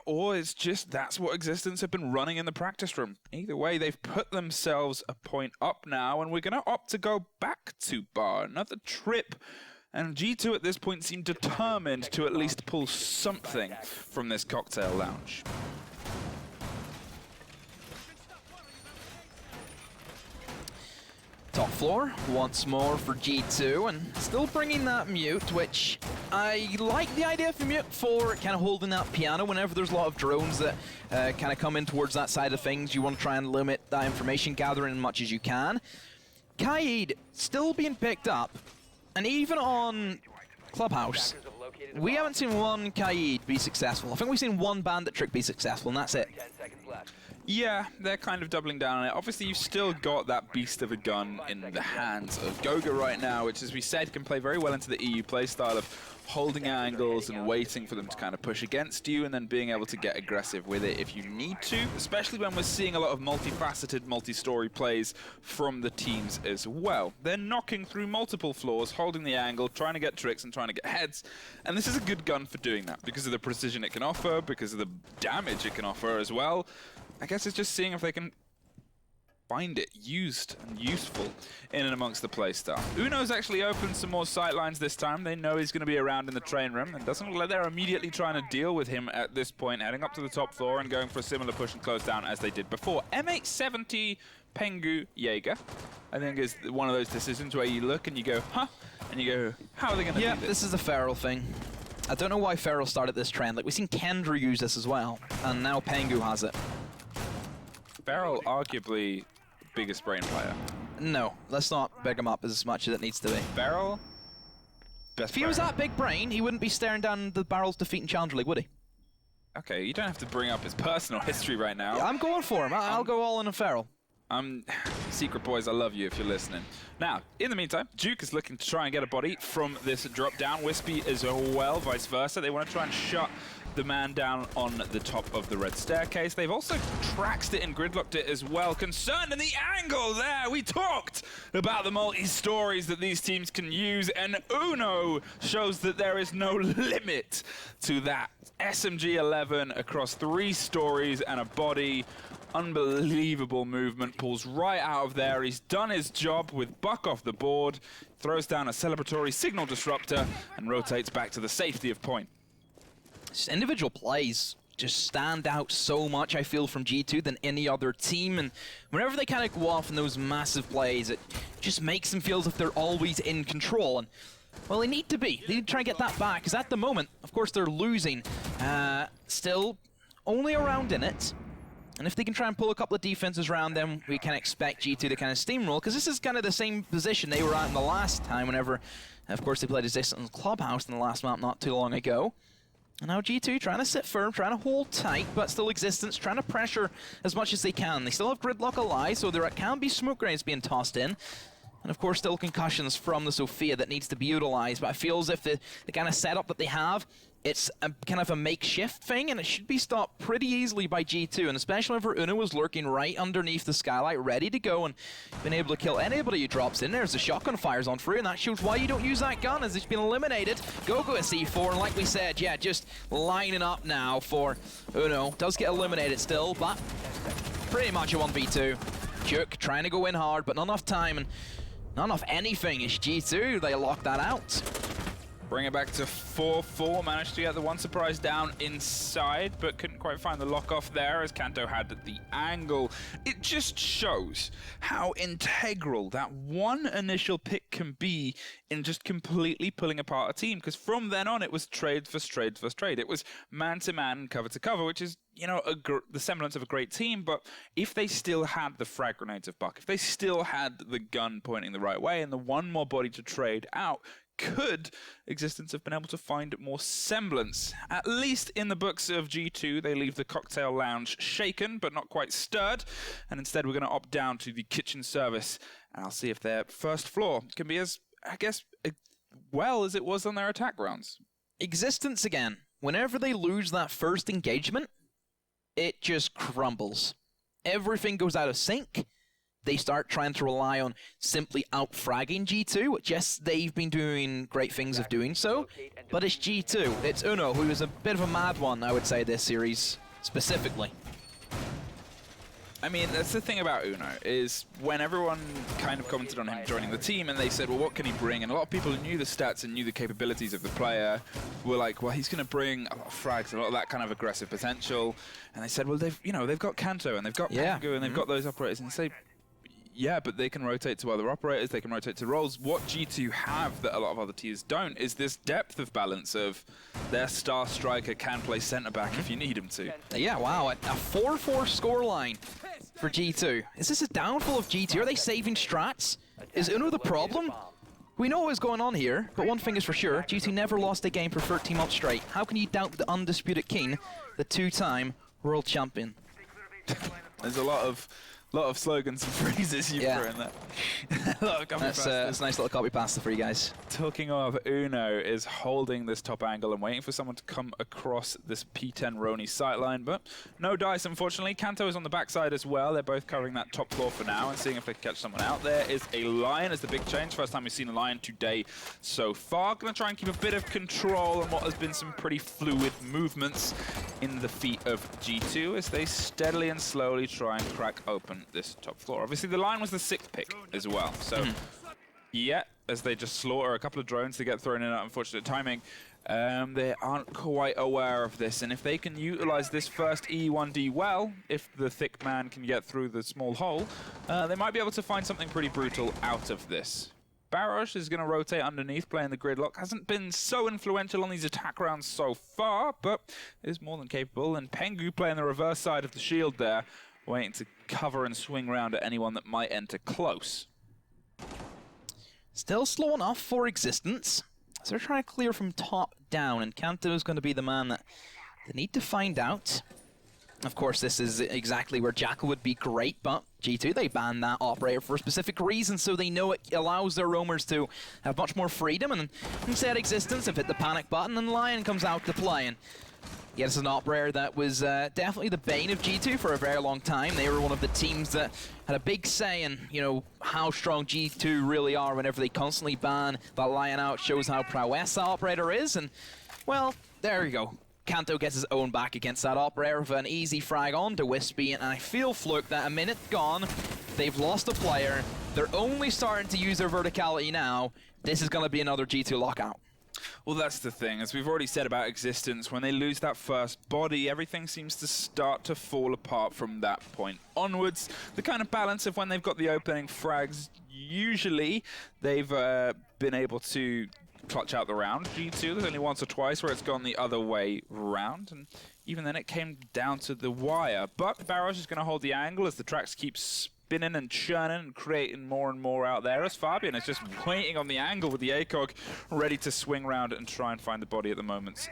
or it's just that's what Existence have been running in the practice room. Either way, they've put themselves a point up now, and we're going to opt to go back to bar. Another trip. And G2 at this point seem determined to at least pull something from this cocktail lounge. Top floor, once more for G2, and still bringing that mute, which I like the idea of the mute for kind of holding that piano whenever there's a lot of drones that kind of come in towards that side of things. You want to try and limit that information gathering as much as you can. Kaid still being picked up. And even on Clubhouse, we haven't seen one Kaid be successful. I think we've seen one bandit trick be successful, and that's it. 10 seconds left. Yeah, they're kind of doubling down on it. Obviously, you've still got that beast of a gun in the hands of Goga right now, which, as we said, can play very well into the EU playstyle of holding angles and waiting for them to kind of push against you and then being able to get aggressive with it if you need to, especially when we're seeing a lot of multifaceted, multi-story plays from the teams as well. They're knocking through multiple floors, holding the angle, trying to get tricks and trying to get heads, and this is a good gun for doing that because of the precision it can offer, because of the damage it can offer as well. I guess it's just seeing if they can find it used and useful in and amongst the playstyle. Uno's actually opened some more sightlines this time. They know he's going to be around in the train room, and doesn't look like they're immediately trying to deal with him at this point, heading up to the top floor and going for a similar push and close down as they did before. M870 Pengu Jaeger, I think, is one of those decisions where you look and you go, huh? And you go, how are they going to do this? This is a Feral thing. I don't know why Feral started this trend. Like, we've seen Kendra use this as well, and now Pengu has it. Feral, arguably biggest brain player. No, let's not big him up as much as it needs to be. Feral, best If he was that big brain, he wouldn't be staring down the barrels defeating Challenger League, would he? Okay, you don't have to bring up his personal history right now. Yeah, I'm going for him. I'll go all in on Feral. Secret Boys, I love you if you're listening. Now, in the meantime, Duke is looking to try and get a body from this drop down. Wispy as well, vice versa. They want to try and shut the man down on the top of the red staircase. They've also traxed it and gridlocked it as well. Concerned in the angle there. We talked about the multi-stories that these teams can use, and Uno shows that there is no limit to that. SMG-11 across 3 stories and a body. Unbelievable movement, pulls right out of there. He's done his job with Buck off the board, throws down a celebratory signal disruptor, and rotates back to the safety of point. Just individual plays just stand out so much, I feel, from G2 than any other team. And whenever they kind of go off in those massive plays, it just makes them feel as if they're always in control. And, well, they need to be. They need to try and get that back, because at the moment, of course, they're losing. Still only around in it. And if they can try and pull a couple of defenses around them, we can expect G2 to kind of steamroll, because this is kind of the same position they were at in the last time whenever, of course, they played Existence Clubhouse in the last map not too long ago. And now G2 trying to sit firm, trying to hold tight, but still Existence trying to pressure as much as they can. They still have Gridlock alive, so there can be smoke grenades being tossed in. And of course, still concussions from the Sophia that needs to be utilized, but I feel as if the kind of setup that they have, it's a kind of a makeshift thing, and it should be stopped pretty easily by G2, and especially whenever Uno was lurking right underneath the skylight, ready to go, and been able to kill anybody who drops in. There's the shotgun fires on through, and that shows why you don't use that gun, as it's been eliminated. Gogo at C4, and like we said, yeah, just lining up now for Uno. Does get eliminated still, but pretty much a 1v2. Duke trying to go in hard, but not enough time, and not enough anything. Is G2, they lock that out. Bring it back to 4-4. Managed to get the one surprise down inside, but couldn't quite find the lock off there as Kanto had the angle. It just shows how integral that one initial pick can be in just completely pulling apart a team, because from then on it was trade for trade for trade. It was man to man, cover to cover, which is, you know, the semblance of a great team. But if they still had the frag grenades of Buck, if they still had the gun pointing the right way and the one more body to trade out, could Existence have been able to find more semblance? At least in the books of G2, they leave the cocktail lounge shaken, but not quite stirred. And instead, we're going to opt down to the kitchen service. And I'll see if their first floor can be as, I guess, well as it was on their attack rounds. Existence again. Whenever they lose that first engagement, it just crumbles. Everything goes out of sync. They start trying to rely on simply out-fragging G2, which, yes, they've been doing great things of doing so, but it's G2. It's Uno, who is a bit of a mad one, I would say, this series, specifically. I mean, that's the thing about Uno, is when everyone kind of commented on him joining the team and they said, well, what can he bring? And a lot of people who knew the stats and knew the capabilities of the player were like, well, he's going to bring a lot of frags, a lot of that kind of aggressive potential. And they said, well, they've got Kanto and they've got Pangu and they've got those operators. And say, yeah, but they can rotate to other operators, they can rotate to roles. What G2 have that a lot of other tiers don't is this depth of balance of their star striker can play centre back if you need him to. Yeah, wow, a 4-4 scoreline for G2. Is this a downfall of G2? Are they saving strats? Is Uno the problem? We know what's going on here, but one thing is for sure, G2 never lost a game for 13 months straight. How can you doubt the undisputed king, the two-time world champion? There's a lot of slogans and phrases you throw in there. That's a nice little copy pasta for you guys. Talking of, Uno is holding this top angle and waiting for someone to come across this P10 Roni sightline, but no dice, unfortunately. Kanto is on the backside as well. They're both covering that top floor for now and seeing if they can catch someone out. There is a Lion as the big change. First time we've seen a Lion today so far. Going to try and keep a bit of control on what has been some pretty fluid movements in the feet of G2 as they steadily and slowly try and crack open this top floor. Obviously, the Lion was the 6th pick as well. So, yeah, as they just slaughter a couple of drones to get thrown in at unfortunate timing, they aren't quite aware of this. And if they can utilize this first E1D well, if the thick man can get through the small hole, they might be able to find something pretty brutal out of this. Barrosh is going to rotate underneath, playing the gridlock. Hasn't been so influential on these attack rounds so far, but is more than capable. And Pangu playing the reverse side of the shield there, waiting to cover and swing around at anyone that might enter close. Still slow enough for Existence. So they're trying to clear from top down, and Kanto is going to be the man that they need to find out. Of course, this is exactly where Jackal would be great, but G2, they banned that operator for a specific reason, so they know it allows their roamers to have much more freedom, and instead Existence have hit the panic button, and Lion comes out to play. And yeah, this is an operator that was definitely the bane of G2 for a very long time. They were one of the teams that had a big say in, you know, how strong G2 really are whenever they constantly ban that Lion out. Shows how prowess that operator is, and, well, there you go. Kanto gets his own back against that operator with an easy frag on to Wispy, and I feel, Fluke, that a minute gone, they've lost a player. They're only starting to use their verticality now. This is going to be another G2 lockout. Well, that's the thing. As we've already said about Existence, when they lose that first body, everything seems to start to fall apart from that point onwards. The kind of balance of when they've got the opening frags, usually they've been able to clutch out the round. G2, there's only once or twice where it's gone the other way round, and even then it came down to the wire. But Barrosh is going to hold the angle as the tracks keep spinning and churning and creating more and more out there, as Fabian is just waiting on the angle with the ACOG ready to swing round and try and find the body at the moment's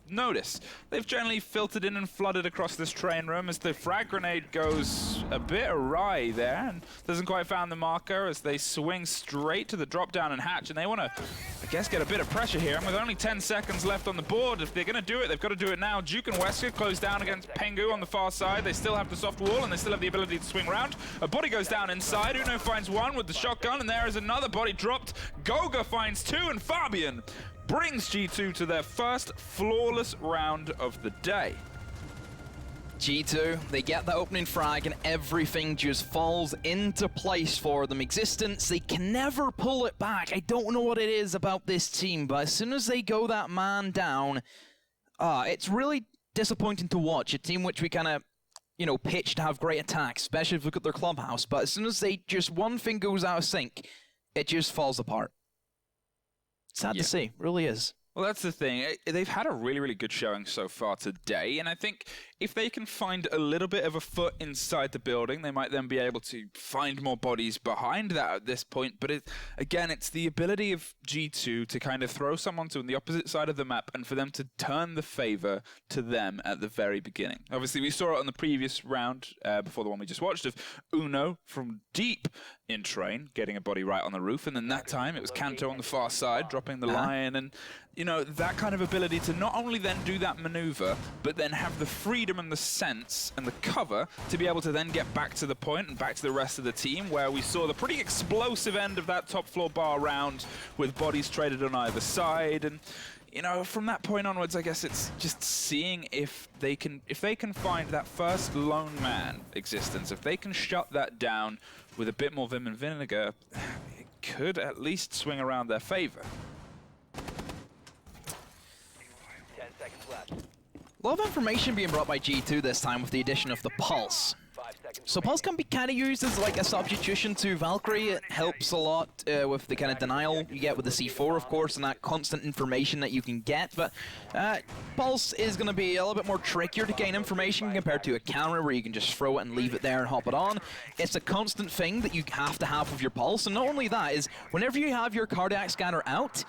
notice. They've generally filtered in and flooded across this train room as the frag grenade goes a bit awry there and doesn't quite find the marker as they swing straight to the drop down and hatch, and they want to, I guess, get a bit of pressure here. And with only 10 seconds left on the board, if they're going to do it, they've got to do it now. Duke and Wesker close down against Pengu on the far side. They still have the soft wall and they still have the ability to swing round. A body goes down inside. Uno finds one with the shotgun, and there is another body dropped. Goga finds two, and Fabian brings G2 to their first flawless round of the day. G2, they get that opening frag and everything just falls into place for them. Existence, they can never pull it back. I don't know what it is about this team, but as soon as they go that man down, it's really disappointing to watch. A team which we kind of, you know, pitch to have great attacks, especially if you look at their clubhouse, but as soon as they just one thing goes out of sync, it just falls apart. Sad to see, really is. Well, that's the thing. They've had a really, really good showing so far today, and I think if they can find a little bit of a foot inside the building, they might then be able to find more bodies behind that at this point. But again, it's the ability of G2 to kind of throw someone to the opposite side of the map and for them to turn the favor to them at the very beginning. Obviously, we saw it on the previous round, before the one we just watched, of Uno from deep in train, getting a body right on the roof, and then that time it was Kanto on the far side, dropping the lion, and you know, that kind of ability to not only then do that maneuver, but then have the freedom and the sense and the cover to be able to then get back to the point and back to the rest of the team, where we saw the pretty explosive end of that top floor bar round with bodies traded on either side. And you know, from that point onwards, I guess it's just seeing if they can find that first lone man Existence, if they can shut that down with a bit more vim and vinegar, it could at least swing around their favor. 10 seconds left. A lot of information being brought by G2 this time with the addition of the Pulse. 5 seconds So Pulse can be kind of used as like a substitution to Valkyrie. It helps a lot with the kind of denial you get with the C4, of course, and that constant information that you can get. But Pulse is going to be a little bit more trickier to gain information compared to a camera where you can just throw it and leave it there and hop it on. It's a constant thing that you have to have with your Pulse. And not only that, is whenever you have your cardiac scanner out,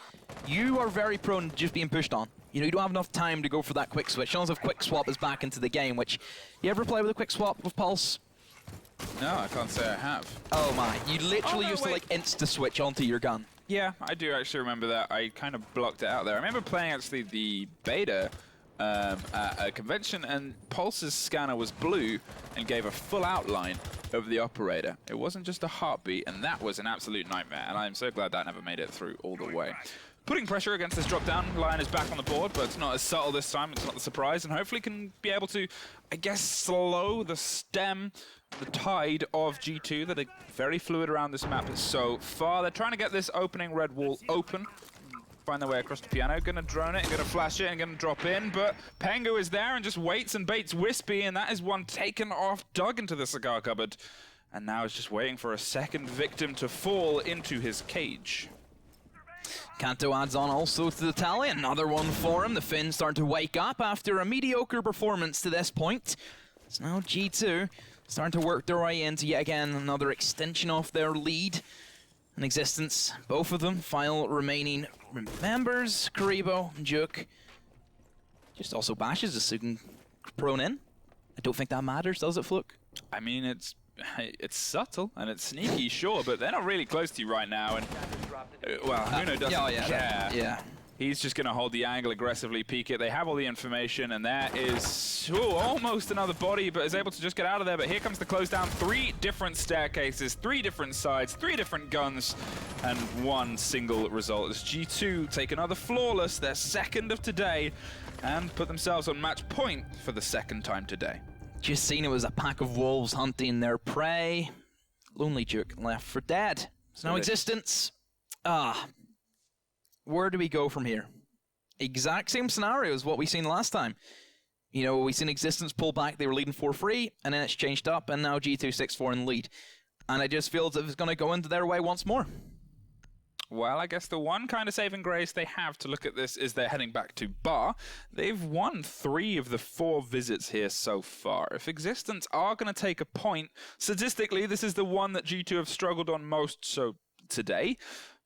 you are very prone to just being pushed on. You know, you don't have enough time to go for that quick switch. Unless if quick swap is back into the game, which, you ever play with a quick swap with Pulse? No, I can't say I have. Oh my, you literally used to like insta-switch onto your gun. Yeah, I do actually remember that. I kind of blocked it out there. I remember playing actually the beta at a convention, and Pulse's scanner was blue and gave a full outline of the operator. It wasn't just a heartbeat, and that was an absolute nightmare, and I'm so glad that never made it through all the way. Putting pressure against this drop down, Lion is back on the board, but it's not as subtle this time, it's not the surprise, and hopefully can be able to, I guess, slow the tide of G2 that are very fluid around this map so far. They're trying to get this opening red wall open, find their way across the piano, gonna drone it, gonna flash it, and gonna drop in, but Pengu is there and just waits and baits Wispy, and that is one taken off, dug into the cigar cupboard, and now is just waiting for a second victim to fall into his cage. Kanto adds on also to the tally, another one for him. The Finns starting to wake up after a mediocre performance to this point. So now G2 starting to work their way into yet again another extension of their lead and Existence. Both of them, final remaining members, Karibo, Juk. Just also bashes the Sugan prone in. I don't think that matters, does it, Fluke? I mean, it's subtle and it's sneaky, sure, but they're not really close to you right now, and well, Uno doesn't care. Yeah. He's just going to hold the angle aggressively, peek it. They have all the information, and there is almost another body, but is able to just get out of there. But here comes the close down. 3 different staircases, 3 different sides, 3 different guns, and 1 single result. As G2 take another flawless, their second of today, and put themselves on match point for the second time today. Just seen it was a pack of wolves hunting their prey. Lonely Duke left for dead. So no Existence. Where do we go from here? Exact same scenario as what we seen last time. You know, we seen Existence pull back, they were leading 4-3, and then it's changed up, and now G2 6-4 in the lead. And I just feel as if it's going to go into their way once more. Well, I guess the one kind of saving grace they have to look at this is they're heading back to Bar. They've won 3 of the 4 visits here so far. If Existence are going to take a point, statistically, this is the one that G2 have struggled on most so today.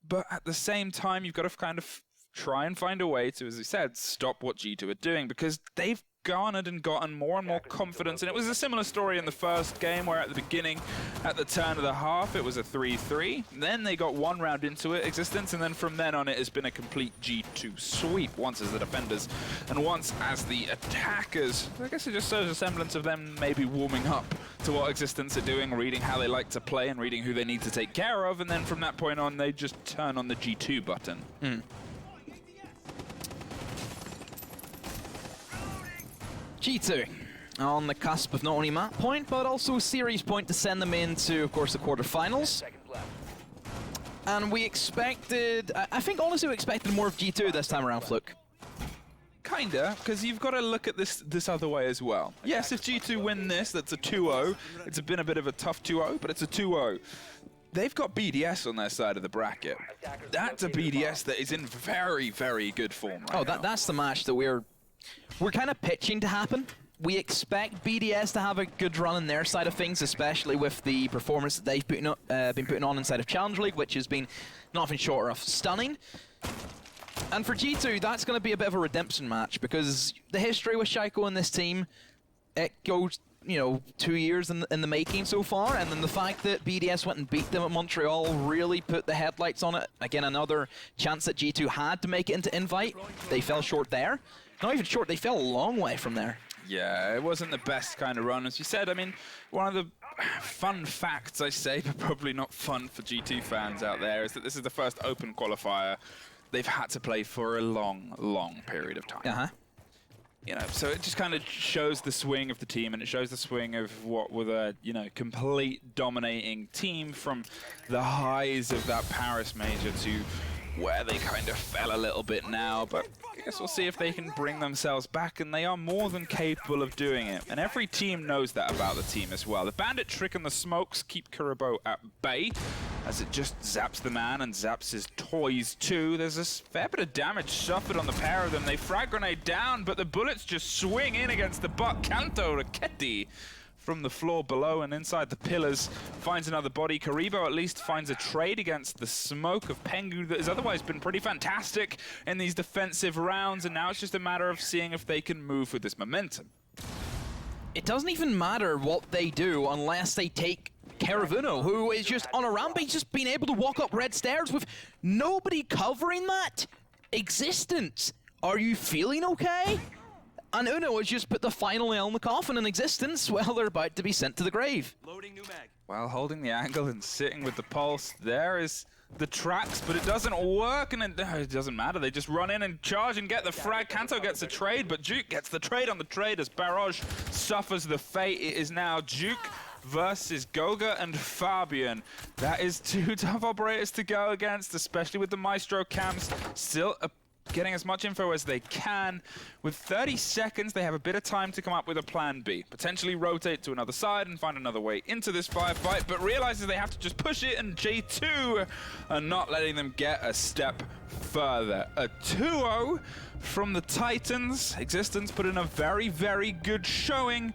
But at the same time, you've got to kind of try and find a way to, as we said, stop what G2 are doing, because they've garnered and gotten more and more confidence. And it was a similar story in the first game, where at the beginning, at the turn of the half, it was a 3-3. Then they got 1 round into it, Existence, and then from then on it has been a complete G2 sweep, once as the defenders and once as the attackers. I guess it just shows a semblance of them maybe warming up to what Existence are doing, reading how they like to play and reading who they need to take care of, and then from that point on they just turn on the G2 button. G2, On the cusp of not only map point, but also series point to send them into, of course, the quarterfinals. Seconds left. And we expected, I think honestly we expected more of G2 this time around, Fluke. Kinda, because you've got to look at this other way as well. Yes, if G2 win this, that's a 2-0. It's been a bit of a tough 2-0, but it's a 2-0. They've got BDS on their side of the bracket. That's a BDS that is in very, very good form right now. That's the match that we're kind of pitching to happen. We expect BDS to have a good run on their side of things, especially with the performance that they've been putting on inside of Challenge League, which has been nothing short of stunning. And for G2, that's going to be a bit of a redemption match, because the history with Shaiko and this team, it goes, you know, 2 years in the making so far, and then the fact that BDS went and beat them at Montreal really put the headlights on it. Again, another chance that G2 had to make it into Invite. They fell short there. Not even short, they fell a long way from there. Yeah, it wasn't the best kind of run, as you said. I mean, one of the fun facts, I say, but probably not fun for G2 fans out there, is that this is the first open qualifier they've had to play for a long, long period of time. You know, so it just kind of shows the swing of the team, and it shows the swing of what was a, you know, complete dominating team from the highs of that Paris major to where they kind of fell a little bit now, but I guess we'll see if they can bring themselves back, and they are more than capable of doing it. And every team knows that about the team as well. The Bandit Trick and the Smokes keep Kuriboh at bay, as it just zaps the man and zaps his toys too. There's a fair bit of damage suffered on the pair of them. They frag grenade down, but the bullets just swing in against the butt. Kanto Raketi from the floor below and inside the pillars finds another body. Kuriboh at least finds a trade against the smoke of Pengu that has otherwise been pretty fantastic in these defensive rounds, and now it's just a matter of seeing if they can move with this momentum. It doesn't even matter what they do unless they take care of Uno, who is just on a rampage, just being able to walk up red stairs with nobody covering that. Existence, are you feeling okay? And Uno has just put the final nail in the coffin in Existence while they're about to be sent to the grave. Loading new mag. While holding the angle and sitting with the pulse, there is the tracks, but it doesn't work, and it doesn't matter. They just run in and charge and get the frag. Kanto gets the trade, but Duke gets the trade on the trade as Barrage suffers the fate. It is now Duke versus Goga and Fabian. That is two tough operators to go against, especially with the Maestro cams still getting as much info as they can. With 30 seconds, they have a bit of time to come up with a plan B. Potentially rotate to another side and find another way into this firefight, but realizes they have to just push it, and J2 are not letting them get a step further. A 2-0 from the Titans. Existence put in a very, very good showing,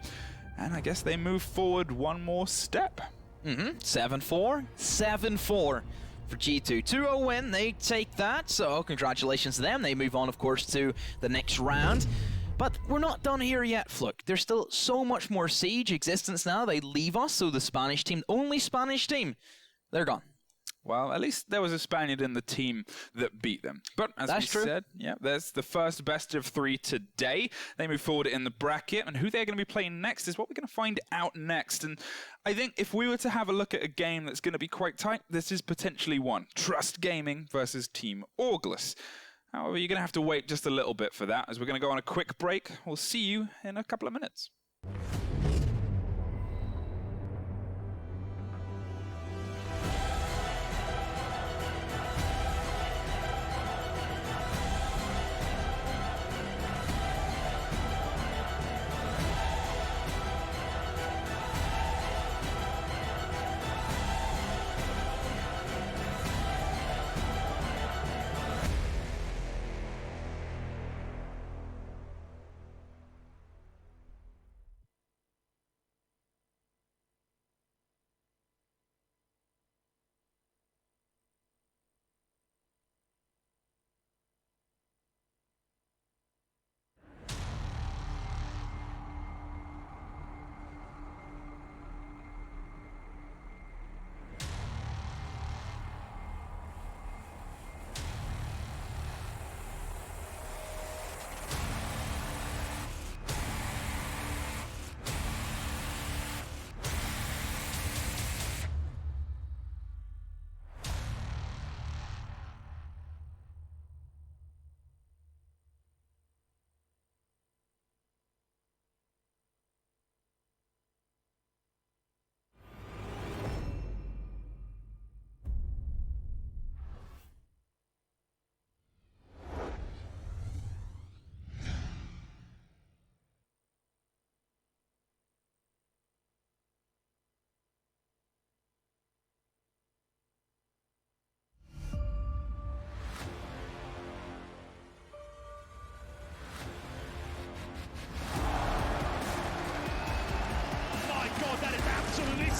and I guess they move forward one more step. 7-4, 7-4 for G2. 2-0 win, they take that, so congratulations to them. They move on, of course, to the next round. But we're not done here yet, Fluke. There's still so much more Siege. Existence now, they leave us, so the Spanish team, only Spanish team, they're gone. Well, at least there was a Spaniard in the team that beat them. But as we said, yeah, there's the first best of 3 today. They move forward in the bracket, and who they're going to be playing next is what we're going to find out next. And I think if we were to have a look at a game that's going to be quite tight, this is potentially one. Trust Gaming versus Team Auglis. However, you're going to have to wait just a little bit for that, as we're going to go on a quick break. We'll see you in a couple of minutes.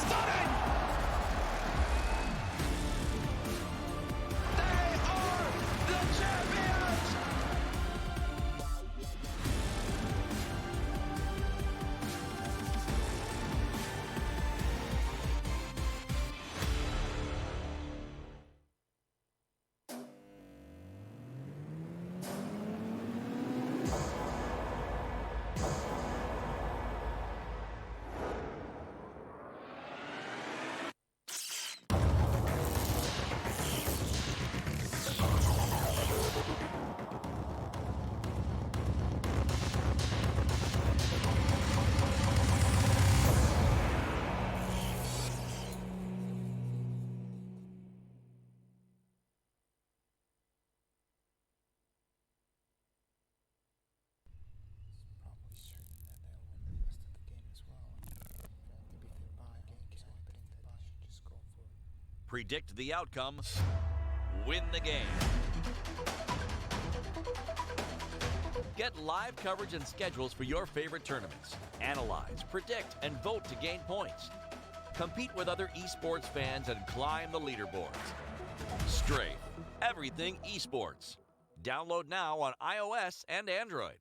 stunning! They are the champions! Probably certain that they'll win the rest of the game as well. If they buy a game, so I think that they should just go for it. Predict the outcome. Win the game. Get live coverage and schedules for your favorite tournaments. Analyze, predict, and vote to gain points. Compete with other esports fans and climb the leaderboards. Strafe. Everything esports. Download now on iOS and Android.